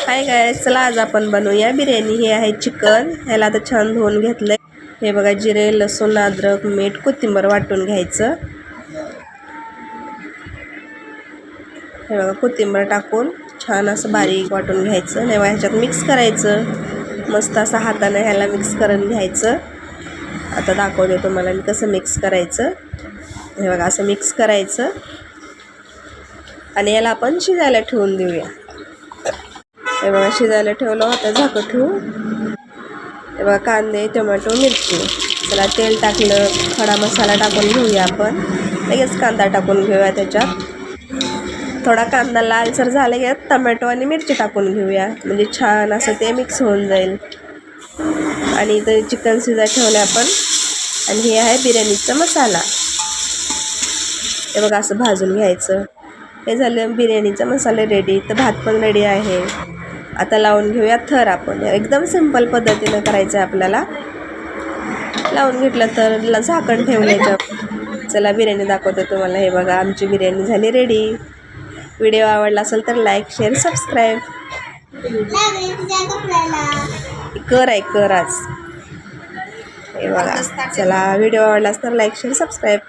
Hi guys, चला आज आपण बनवूया बिर्याणी। हे आहे चिकन, ह्याला आता छान धुवून घेतलंय। हे बघा, जिरे, लसूण, अद्रक, मीठ, कोथिंबीर वाटून घ्यायचं। हे बघा, कोथिंबीर टाकून छान असं बारीक वाटून घ्यायचं। नाही ह्याच्यात मिक्स करायचं, मस्त असं हाताने ह्याला मिक्स करून घ्यायचं। आता दाखवते तुम्हाला मी कसं मिक्स करायचं। हे बघा, असं मिक्स करायचं आणि याला आपण शिजायला ठेवून देऊया। हे बघा, शिजायला ठेवलं होतं, झाकण ठेवून। हे बघा, कांदे, टोमॅटो, मिरची। चला, तेल टाकलं, खडा मसाला टाकून घेऊया आपण। लगेच कांदा टाकून घेऊया त्याच्यात। थोडा कांदा लालसर झाला की टोमॅटो आणि मिरची टाकून घेऊया, म्हणजे छान असं ते मिक्स होऊन जाईल। आणि इथं चिकन शिजायला ठेवलं आपण। आणि हे आहे बिर्याणीचा मसाला। हे बघा, असं भाजून घ्यायचं। हे झालं बिर्याणीचा मसाला रेडी। तर भात पण रेडी आहे। आता लावून घेऊया थर आपण। एकदम सिंपल पद्धतीने करायचं आहे आपल्याला। लावून घेतलं तर झाकण ठेवण्याचं। चला, बिर्याणी दाखवते तुम्हाला। हे बघा, आमची बिर्याणी झाली रेडी। व्हिडिओ आवडला असेल तर लाईक, शेअर, सबस्क्राईब कर आज। हे बघा, चला, व्हिडिओ आवडला असेल तर लाईक, शेअर, सबस्क्राईब।